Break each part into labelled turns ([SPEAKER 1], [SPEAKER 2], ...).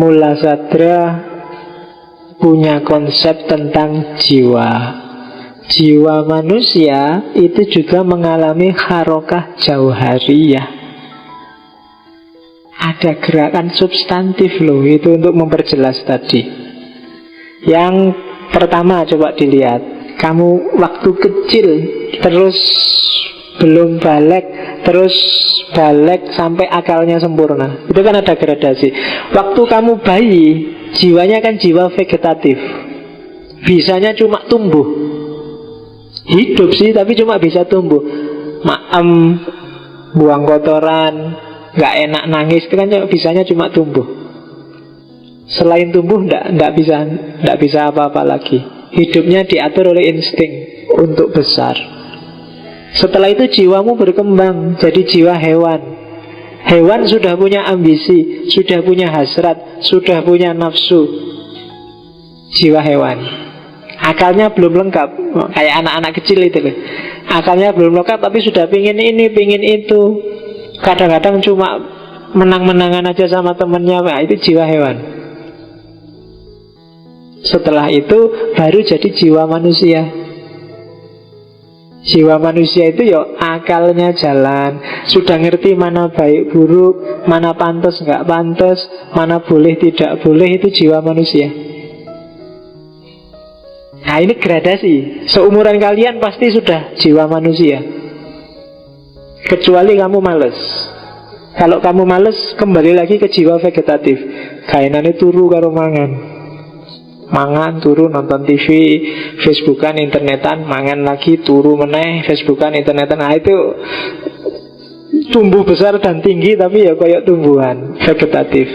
[SPEAKER 1] Mula Sadra punya konsep tentang jiwa. Jiwa manusia itu juga mengalami harokah jauhariyah. Ada gerakan substantif loh, itu untuk memperjelas tadi. Yang pertama coba dilihat, kamu waktu kecil terus belum balik, terus balik sampai akalnya sempurna. Itu kan ada gradasi. Waktu kamu bayi, jiwanya kan jiwa vegetatif. Bisanya cuma tumbuh. Hidup sih, tapi cuma bisa tumbuh. Maem, buang kotoran, gak enak nangis, itu kan bisanya cuma tumbuh. Selain tumbuh nggak bisa apa-apa lagi. Hidupnya diatur oleh insting untuk besar. Setelah itu jiwamu berkembang jadi jiwa hewan. Hewan sudah punya ambisi, sudah punya hasrat, sudah punya nafsu. Jiwa hewan. Akalnya belum lengkap, kayak anak-anak kecil itu loh. Akalnya belum lengkap tapi sudah pingin ini, pingin itu. Kadang-kadang cuma menang-menangan aja sama temennya. Nah, itu jiwa hewan. Setelah itu baru jadi jiwa manusia. Jiwa manusia itu ya akalnya jalan, sudah ngerti mana baik buruk, mana pantas nggak pantas, mana boleh tidak boleh. Itu jiwa manusia. Nah ini gradasi. Seumuran kalian pasti sudah jiwa manusia, kecuali kamu males. Kalau kamu males, kembali lagi ke jiwa vegetatif. Kainane turu karo mangan, turu, nonton TV, Facebookan, internetan, mangan lagi, turu meneh, Facebookan, internetan. Nah itu tumbuh besar dan tinggi, tapi ya kayak tumbuhan vegetatif.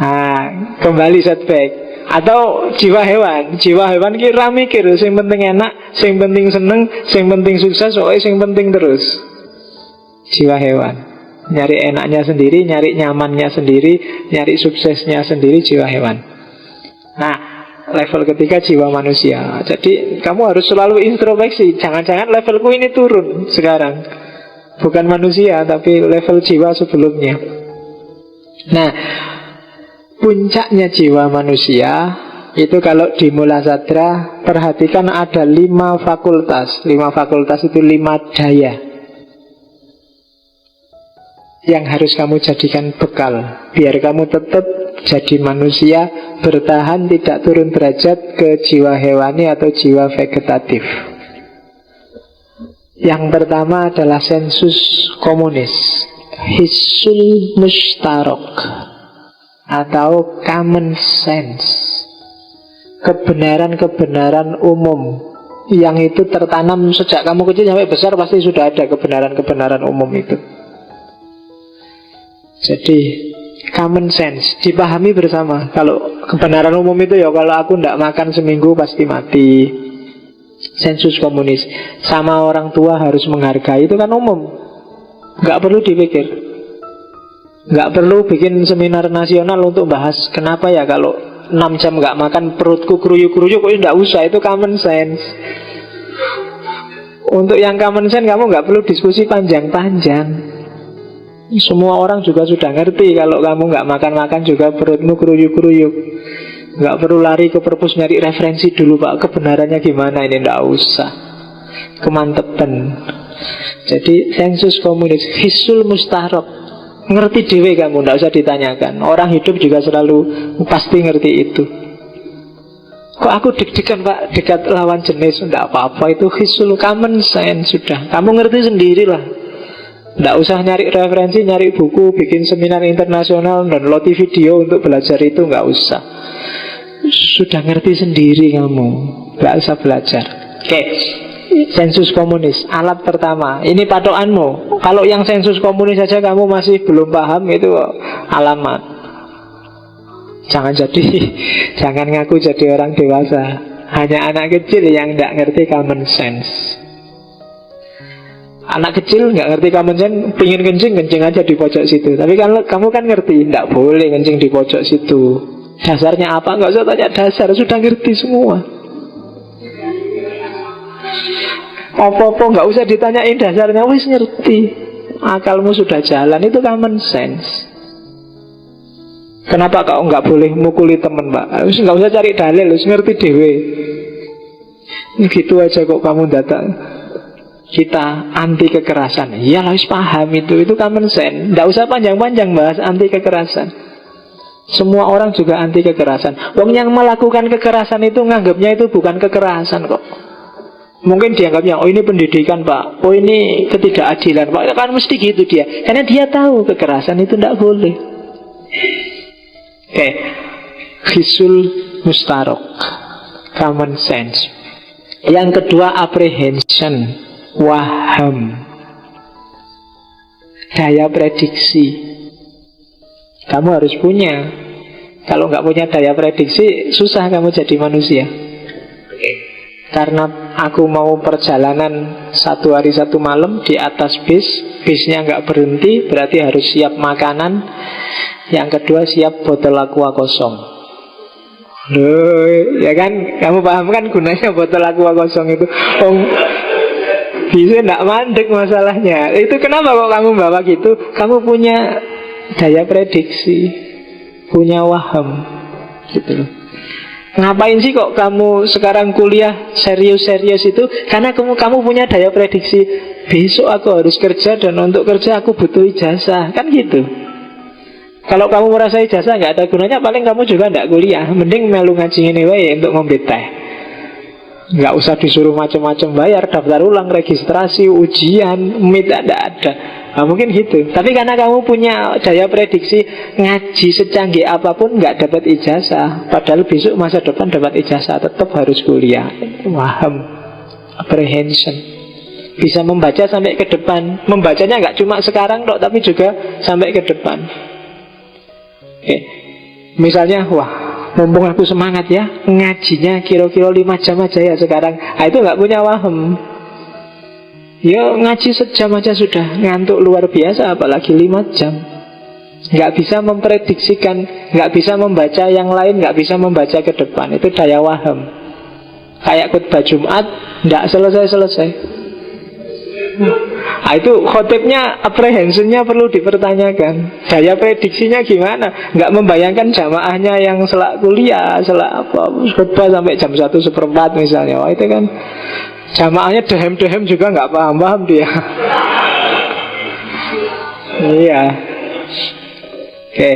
[SPEAKER 1] Nah, kembali setback. Atau jiwa hewan. Jiwa hewan kira mikir, sing penting enak, sing penting seneng, sing penting sukses, pokoknya sing penting terus. Jiwa hewan. Nyari enaknya sendiri, nyari nyamannya sendiri, nyari suksesnya sendiri, jiwa hewan. Nah, level ketiga jiwa manusia. Jadi kamu harus selalu introspeksi. Jangan-jangan levelku ini turun sekarang. Bukan manusia, tapi level jiwa sebelumnya. Nah, puncaknya jiwa manusia itu kalau di Mula Sadra, perhatikan ada 5 fakultas. 5 fakultas itu 5 daya yang harus kamu jadikan bekal biar kamu tetap jadi manusia, bertahan, tidak turun derajat ke jiwa hewani atau jiwa vegetatif. Yang pertama adalah sensus komunis, hissul mustarok atau common sense, kebenaran-kebenaran umum yang itu tertanam sejak kamu kecil sampai besar. Pasti sudah ada kebenaran-kebenaran umum itu. Jadi common sense dipahami bersama. Kalau kebenaran umum itu ya, kalau aku tidak makan seminggu pasti mati. Sensus komunis. Sama orang tua harus menghargai, itu kan umum, nggak perlu dipikir. Nggak perlu bikin seminar nasional untuk bahas kenapa ya kalau 6 jam nggak makan perutku keruyuk-keruyuk. Kok tidak usah, itu common sense. Untuk yang common sense kamu nggak perlu diskusi panjang-panjang. Semua orang juga sudah ngerti kalau kamu nggak makan-makan juga perutmu keruyuk-keruyuk. Nggak perlu lari ke perpus nyari referensi dulu, Pak, kebenarannya gimana. Ini nggak usah, kemantepan. Jadi sensus komunis, hisul mustarok, ngerti dewe kamu, nggak usah ditanyakan. Orang hidup juga selalu pasti ngerti itu. Kok aku deg-degan, Pak, dekat lawan jenis? Nggak apa-apa, itu hisul common sense sudah. Kamu ngerti sendirilah. Nggak usah nyari referensi, nyari buku, bikin seminar internasional, download video untuk belajar itu, nggak usah. Sudah ngerti sendiri kamu, nggak usah belajar. Oke, sensus komunis, alat pertama. Ini patokanmu. Kalau yang sensus komunis saja kamu masih belum paham, itu alamat. Jangan ngaku jadi orang dewasa. Hanya anak kecil yang nggak ngerti common sense. Anak kecil nggak ngerti common sense, pingin kencing aja di pojok situ. Tapi kan kamu kan ngerti, nggak boleh kencing di pojok situ. Dasarnya apa? Nggak usah tanya dasar, sudah ngerti semua. Apa-apa nggak usah ditanyain dasarnya, wis ngerti. Akalmu sudah jalan, itu common sense. Kenapa kau nggak boleh mukuli temen, Pak? Harus nggak usah cari dalil, harus ngerti dewe. Gitu aja kok kamu datang. Kita anti kekerasan. Ya harus paham itu common sense. Nggak usah panjang-panjang bahas anti kekerasan. Semua orang juga anti kekerasan. Wong yang melakukan kekerasan itu nganggapnya itu bukan kekerasan kok. Mungkin dianggapnya, oh ini pendidikan Pak, oh ini ketidakadilan Pak. Kan mesti gitu dia. Karena dia tahu kekerasan itu tidak boleh. Oke, Khisul mustarok, common sense. Yang kedua apprehension, waham, daya prediksi. Kamu harus punya. Kalau nggak punya daya prediksi, susah kamu jadi manusia. Karena aku mau perjalanan 1 hari 1 malam di atas bis, bisnya nggak berhenti, berarti harus siap makanan. Yang kedua siap botol aqua kosong. Loh, ya kan, kamu paham kan gunanya botol aqua kosong itu? Oh, bisa nggak mandek masalahnya. Itu kenapa kok kamu bawa gitu? Kamu punya daya prediksi, punya waham, gitu loh. Ngapain sih kok kamu sekarang kuliah serius-serius itu? Karena kamu punya daya prediksi. Besok aku harus kerja dan untuk kerja aku butuh ijazah. Kan gitu. Kalau kamu merasa ijazah nggak ada gunanya, paling kamu juga nggak kuliah. Mending melu ngaji ini wae untuk ngombe teh. Nggak usah disuruh macam-macam bayar, daftar ulang, registrasi, ujian, tidak ada. Nah, mungkin gitu. Tapi karena kamu punya daya prediksi, ngaji secanggih apapun nggak dapat ijazah. Padahal besok masa depan dapat ijazah, tetap harus kuliah. Waham, apprehension. Bisa membaca sampai ke depan. Membacanya nggak cuma sekarang dok, tapi juga sampai ke depan. Oke. Misalnya, wah, mumpung aku semangat ya, ngajinya kira-kira 5 jam aja ya sekarang. Nah, itu nggak punya waham. Ya ngaji sejam aja sudah ngantuk luar biasa, apalagi 5 jam. Nggak bisa memprediksikan, nggak bisa membaca yang lain, nggak bisa membaca ke depan. Itu daya waham. Kayak khutbah Jumat, nggak selesai-selesai. Nah, itu khotibnya, apprehensionnya perlu dipertanyakan. Daya prediksinya gimana? Nggak membayangkan jamaahnya yang selak kuliah, selak apa, khutbah sampai jam 1:15 misalnya. Wah, itu kan jamaahnya dehem-dehem juga nggak paham-paham dia. Iya. Oke,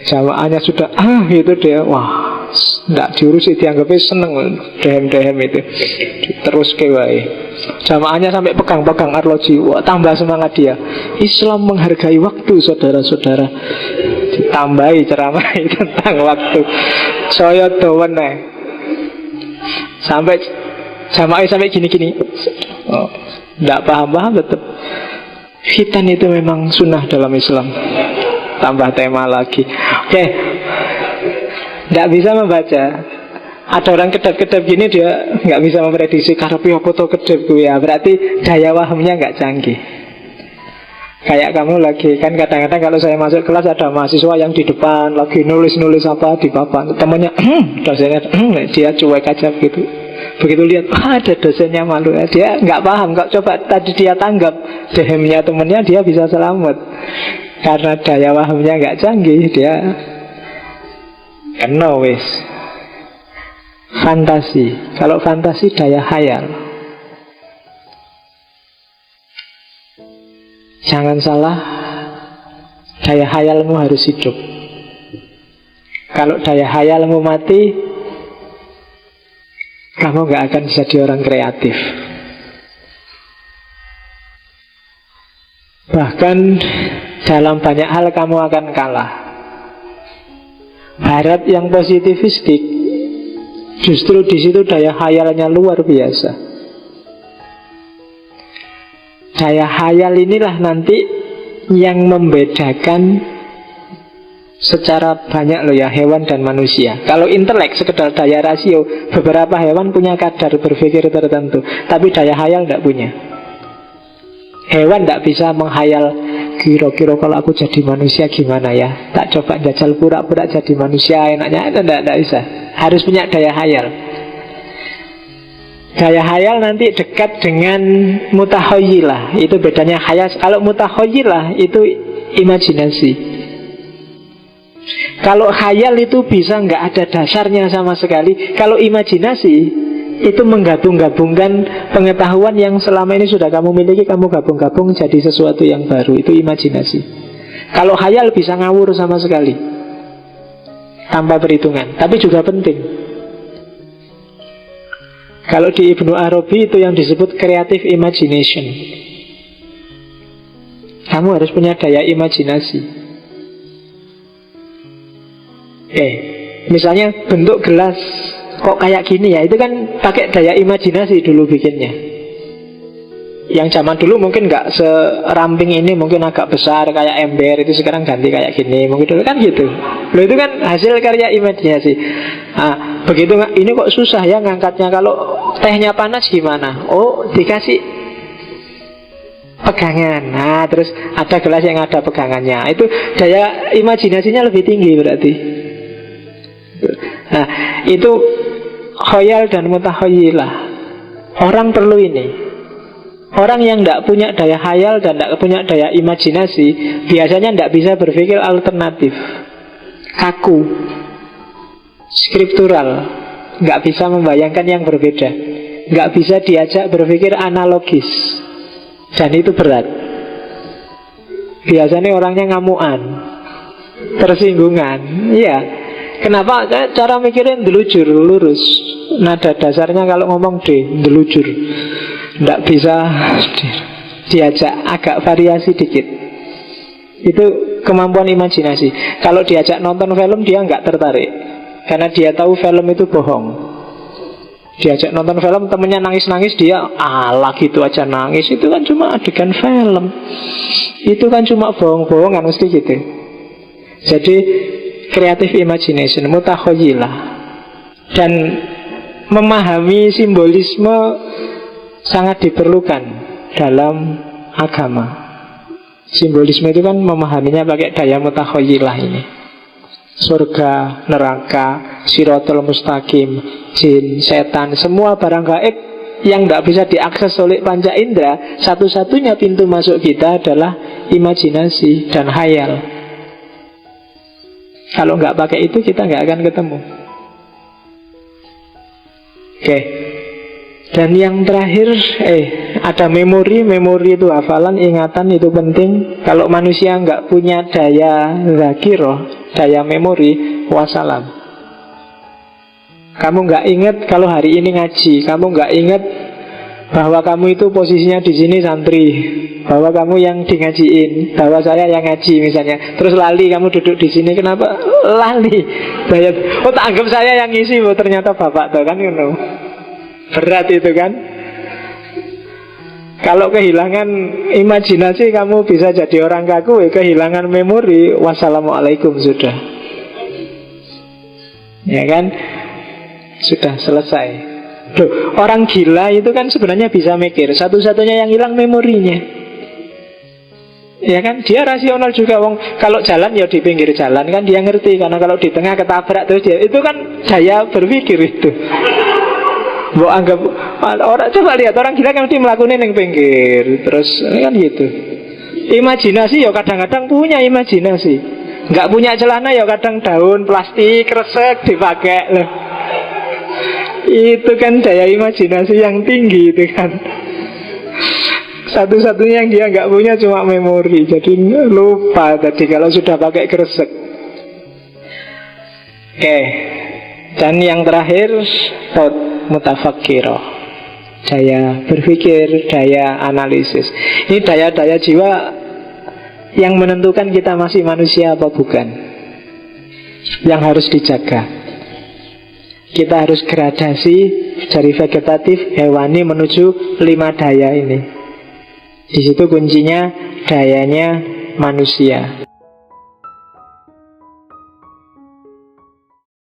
[SPEAKER 1] jamaahnya sudah gitu dia. Wah, nggak diurusi, dianggapnya seneng dehem-dehem itu. Terus kewae. Jamaahnya sampai pegang-pegang arloji. Wah, tambah semangat dia. Islam menghargai waktu, saudara-saudara. Ditambahi ceramah tentang waktu. Saya dowen sampai jamaah sampai gini-gini. Oh, nggak paham-paham tetap. Khitan itu memang sunnah dalam Islam. Tambah tema lagi. Oke. Nggak bisa membaca. Ada orang kedap-kedap gini, dia nggak bisa memprediksi karepe apa to kedap gue ya. Berarti daya wahamnya nggak canggih. Kayak kamu lagi, kan kadang-kadang kalau saya masuk kelas ada mahasiswa yang di depan lagi nulis-nulis apa di papan. Temannya, dosennya, dia cuek aja gitu. Begitu lihat, ada dosennya malu ya. Dia nggak paham. Kok coba tadi dia tanggap dehemnya temennya, dia bisa selamat. Karena daya wahamnya nggak canggih, dia kena wis. Fantasi. Kalau fantasi daya khayal. Jangan salah, daya khayalmu harus hidup. Kalau daya khayalmu mati, kamu gak akan jadi orang kreatif. Bahkan dalam banyak hal kamu akan kalah. Barat yang positivistik, justru di situ daya khayalnya luar biasa. Daya khayal inilah nanti yang membedakan secara banyak loh ya, hewan dan manusia. Kalau intelek sekedar daya rasio, beberapa hewan punya kadar berpikir tertentu, tapi daya khayal tidak punya. Hewan tidak bisa menghayal, kira-kira kalau aku jadi manusia gimana ya, tak coba jajal pura-pura jadi manusia enaknya. Tidak bisa. Harus punya daya khayal. Daya khayal nanti dekat dengan mutakhoyilah. Itu bedanya khayal. Kalau mutakhoyilah itu imajinasi. Kalau khayal itu bisa nggak ada dasarnya sama sekali. Kalau imajinasi itu menggabung-gabungkan pengetahuan yang selama ini sudah kamu miliki, kamu gabung-gabung jadi sesuatu yang baru. Itu imajinasi. Kalau khayal bisa ngawur sama sekali, tanpa perhitungan. Tapi juga penting. Kalau di Ibnu Arabi itu yang disebut creative imagination. Kamu harus punya daya imajinasi. Misalnya bentuk gelas kok kayak gini ya, itu kan pakai daya imajinasi dulu bikinnya. Yang zaman dulu mungkin nggak seramping ini, mungkin agak besar kayak ember, itu sekarang ganti kayak gini, mungkin dulu kan gitu. Loh, itu kan hasil karya imajinasi. Nah, begitu ini kok susah ya ngangkatnya, kalau tehnya panas gimana? Oh, dikasih pegangan. Nah, terus ada gelas yang ada pegangannya. Itu daya imajinasinya lebih tinggi berarti. Nah, itu khayal dan mutakhayilah. Orang perlu ini. Orang yang tidak punya daya khayal dan tidak punya daya imajinasi biasanya tidak bisa berpikir alternatif, kaku, skriptural, nggak bisa membayangkan yang berbeda, nggak bisa diajak berpikir analogis, dan itu berat. Biasanya orangnya ngamuan, tersinggungan. Iya. Kenapa? Cara mikirin delujur, lurus. Nada dasarnya kalau ngomong delujur. Tidak bisa diajak agak variasi dikit. Itu kemampuan imajinasi. Kalau diajak nonton film dia nggak tertarik, karena dia tahu film itu bohong. Diajak nonton film temennya nangis-nangis, dia alah gitu aja nangis, itu kan cuma adegan film, itu kan cuma bohong-bohongan, mesti gitu. Jadi creative imagination, mutakhayilah, dan memahami simbolisme sangat diperlukan dalam agama. Simbolisme itu kan memahaminya pakai daya mutakhayilah ini. Surga, neraka, siratal mustaqim, jin, setan, semua barang gaib yang tidak bisa diakses oleh panca indera, satu-satunya pintu masuk kita adalah imajinasi dan khayal. Kalau nggak pakai itu kita nggak akan ketemu. Oke. Dan yang terakhir, ada memori. Memori itu hafalan, ingatan itu penting. Kalau manusia nggak punya daya zakiroh, daya memori, wassalam. Kamu nggak ingat kalau hari ini ngaji, kamu nggak ingat bahwa kamu itu posisinya di sini santri, bahwa kamu yang di ngajiin, bahwa saya yang ngaji misalnya. Terus lali kamu duduk di sini, kenapa lali? Oh, tak anggap saya yang ngisi, oh, ternyata bapak tuh kan, you know. Berat itu kan. Kalau kehilangan imajinasi, kamu bisa jadi orang kaku. Kehilangan memori, wassalamualaikum sudah. Ya kan? Sudah selesai. Duh, orang gila itu kan sebenarnya bisa mikir. Satu-satunya yang hilang memorinya. Ya kan, dia rasional juga. Wong kalau jalan ya di pinggir jalan kan dia ngerti, karena kalau di tengah ketabrak terus dia, itu kan daya berpikir itu. Mau anggap orang, coba lihat orang gila kan mesti melakukan yang pinggir, terus kan gitu. Imajinasi ya kadang-kadang punya imajinasi. Nggak punya celana ya kadang daun plastik resek dipakai loh. Itu kan daya imajinasi yang tinggi itu kan. Satu-satunya yang dia nggak punya cuma memori. Jadi lupa tadi kalau sudah pakai kresek. Oke. Dan yang terakhir, mutafakkiro, daya berpikir, daya analisis. Ini daya-daya jiwa yang menentukan kita masih manusia apa bukan, yang harus dijaga. Kita harus gradasi dari vegetatif, hewani menuju 5 daya ini. Di situ kuncinya dayanya manusia.